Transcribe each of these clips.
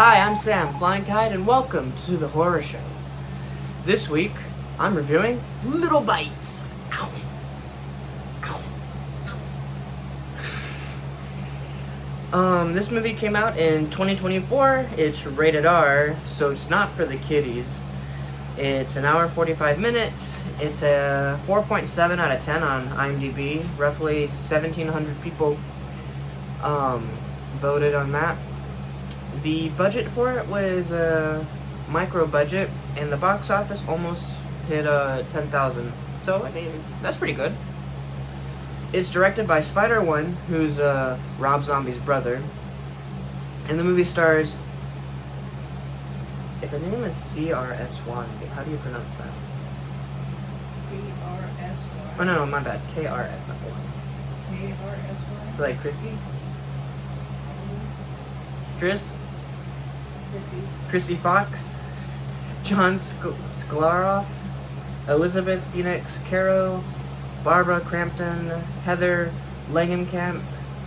Hi, I'm Sam, Flying Kite, and welcome to the Horror Show. This week, I'm reviewing Little Bites. Ow. Ow. This movie came out in 2024. It's rated R, so it's not for the kiddies. It's an hour and 45 minutes. It's a 4.7 out of 10 on IMDb. Roughly 1,700 people voted on that. The budget for it was a micro budget, and the box office almost hit 10,000. So, I mean, that's pretty good. It's directed by Spider-1, who's Rob Zombie's brother. And the movie stars... If the name is CRS1, how do you pronounce that? CRS1? Oh, no, my bad. KRS1. KRS1? It's like Chrissy? Krys? Chrissy Fox, John Sklaroff, Elizabeth Phoenix, Caro, Barbara Crampton, Heather Langenkamp,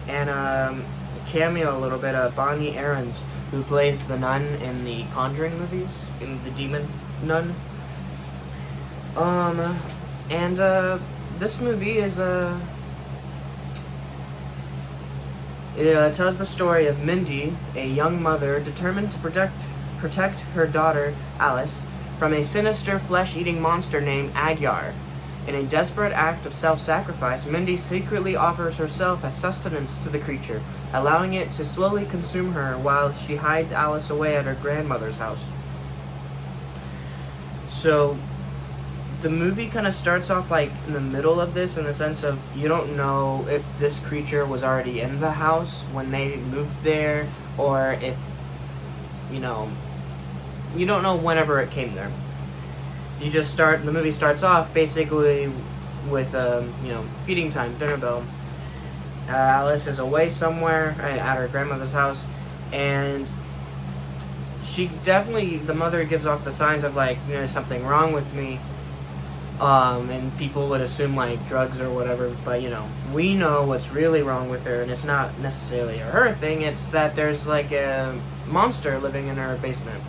and a cameo a little bit of Bonnie Aarons, who plays the nun in the Conjuring movies, in the demon nun. This movie is It tells the story of Mindy, a young mother determined to protect her daughter, Alice, from a sinister flesh-eating monster named Agyar. In a desperate act of self-sacrifice, Mindy secretly offers herself as sustenance to the creature, allowing it to slowly consume her while she hides Alice away at her grandmother's house. So, the movie kind of starts off like in the middle of this, in the sense of you don't know if this creature was already in the house when they moved there, or if, you don't know whenever it came there. The movie starts off basically with, feeding time, dinner bell. Alice is away somewhere at her grandmother's house, and the mother gives off the signs of like, something wrong with me. And people would assume like drugs or whatever, but we know what's really wrong with her, and it's not necessarily a her thing, it's that there's like a monster living in her basement.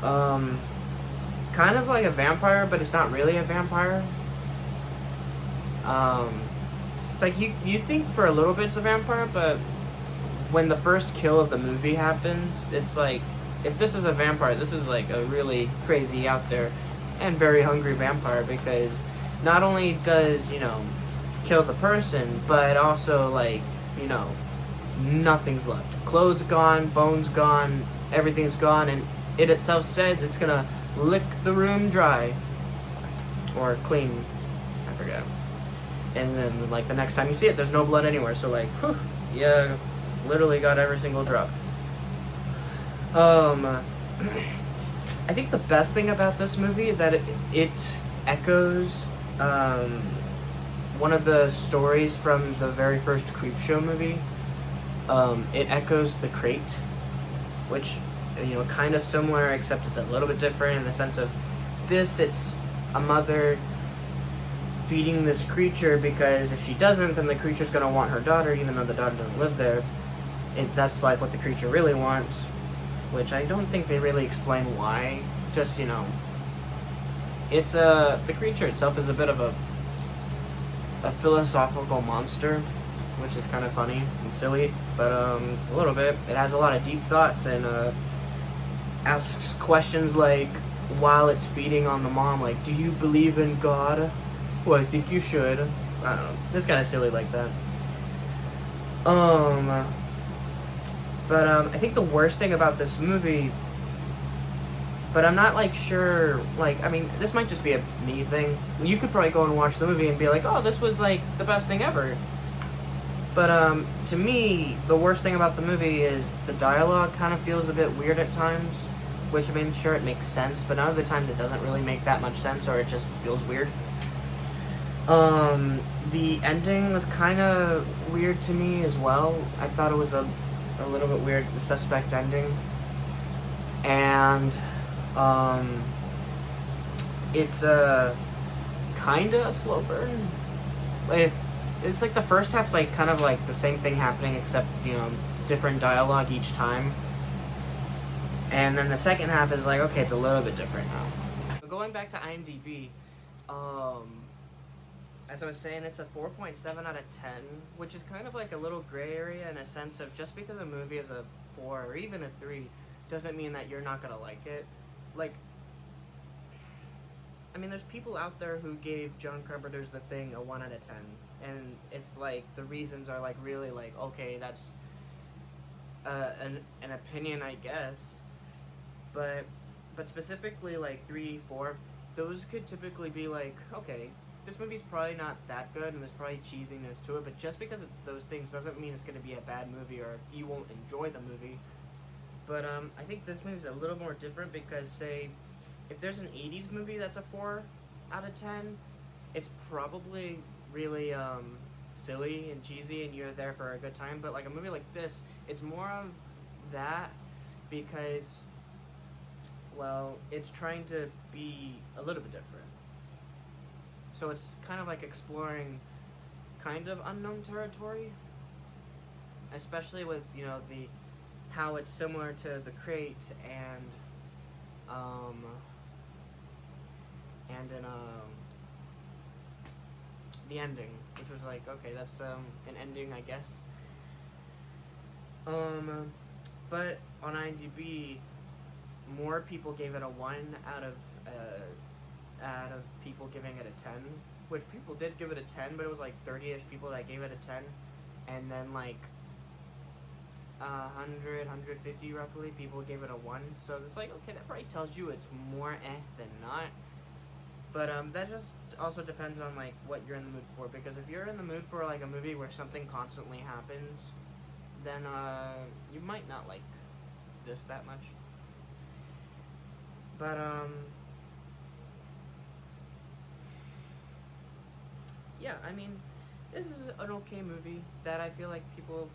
Kind of like a vampire, but it's not really a vampire. It's like you think for a little bit it's a vampire, but when the first kill of the movie happens, it's like, if this is a vampire, this is like a really crazy out there and very hungry vampire, because not only does, kill the person, but also, like, nothing's left. Clothes gone, bones gone, everything's gone, and it itself says it's gonna lick the room dry. Or clean, I forget. And then, like, the next time you see it, there's no blood anywhere, so, like, whew, yeah, literally got every single drop. I think the best thing about this movie that it echoes one of the stories from the very first Creepshow movie. It echoes The Crate, which, kind of similar, except it's a little bit different in the sense of it's a mother feeding this creature, because if she doesn't, then the creature's going to want her daughter, even though the daughter doesn't live there. That's like what the creature really wants. Which I don't think they really explain why. Just, it's the creature itself is a bit of a philosophical monster, which is kind of funny and silly, but a little bit. It has a lot of deep thoughts and asks questions like, while it's feeding on the mom, like, do you believe in God? Well, I think you should. I don't know. It's kind of silly like that. But I think the worst thing about this movie, but I'm not like sure, like, I mean, this might just be a me thing. You could probably go and watch the movie and be like, oh, this was like the best thing ever. But to me, the worst thing about the movie is the dialogue kind of feels a bit weird at times, which, I mean, sure, it makes sense, but other times it doesn't really make that much sense, or it just feels weird. The ending was kind of weird to me as well. I thought it was a little bit weird, the suspect ending. And it's kind of a slow burn. It's like the first half's like kind of like the same thing happening, except different dialogue each time. And then the second half is like, okay, it's a little bit different now. But going back to IMDb, as I was saying, it's a 4.7 out of 10, which is kind of like a little gray area in a sense of just because a movie is a 4 or even a 3 doesn't mean that you're not gonna like it. Like, I mean, there's people out there who gave John Carpenter's The Thing a 1 out of 10, and it's like the reasons are like really like, okay, that's an opinion, I guess, but specifically like 3, 4, those could typically be like, okay, this movie's probably not that good and there's probably cheesiness to it, but just because it's those things doesn't mean it's going to be a bad movie or you won't enjoy the movie. But I think this movie's a little more different because, say, if there's an 80s movie that's a 4 out of 10, it's probably really silly and cheesy and you're there for a good time. But like a movie like this, it's more of that because, well, it's trying to be a little bit different. So it's kind of like exploring kind of unknown territory, especially with, you know, the how it's similar to The Crate and in the ending, which was like, okay, that's an ending, I guess. But on IMDb, more people gave it a 1 out of people giving it a 10, which people did give it a 10, but it was like 30-ish people that gave it a 10, and then like 150 roughly people gave it a 1, so it's like, okay, that probably tells you it's more than not. But that just also depends on like what you're in the mood for, because if you're in the mood for like a movie where something constantly happens, then you might not like this that much. But yeah, I mean, this is an okay movie that I feel like people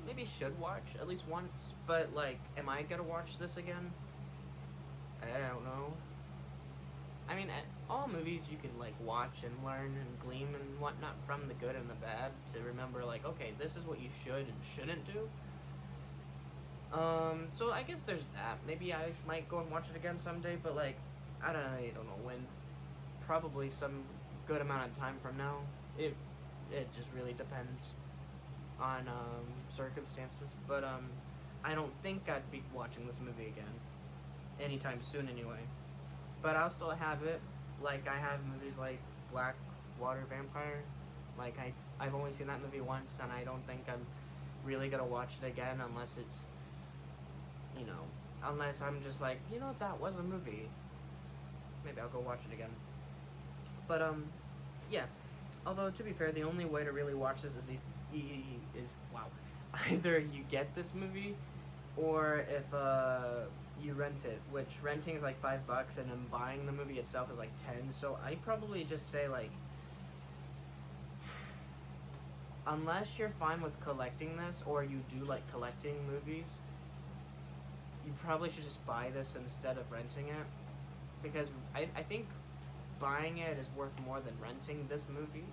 maybe should watch at least once, but like, am I gonna watch this again? I don't know. I mean, all movies you can like watch and learn and glean and whatnot from the good and the bad to remember like, okay, this is what you should and shouldn't do. So I guess there's that. Maybe I might go and watch it again someday, but like, I don't know when. Probably some good amount of time from now. It just really depends on circumstances, but I don't think I'd be watching this movie again anytime soon anyway. But I'll still have it, like I have movies like Black Water Vampire. Like I've only seen that movie once, and I don't think I'm really gonna watch it again unless it's, you know, unless I'm just like, you know, that was a movie. Maybe I'll go watch it again. But yeah. Although to be fair, the only way to really watch this is either you get this movie, or if you rent it, which renting is like $5, and then buying the movie itself is like 10. So I probably just say like, unless you're fine with collecting this or you do like collecting movies, you probably should just buy this instead of renting it, because I think buying it is worth more than renting this movie.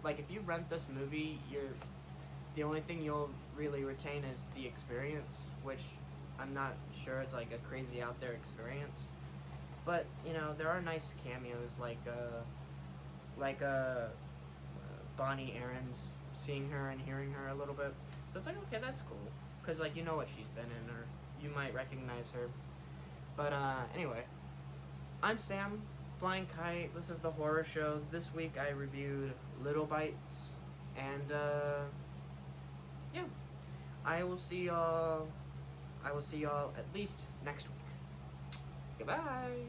Like if you rent this movie, the only thing you'll really retain is the experience, which I'm not sure it's like a crazy out there experience. But you know, there are nice cameos like Bonnie Aaron's, seeing her and hearing her a little bit. So it's like, okay, that's cool, because like, you know what she's been in, or you might recognize her. But anyway, I'm Sam, Flying Kite. This is the horror show. This week I reviewed Little Bites, and yeah, I will see y'all at least next week. Goodbye.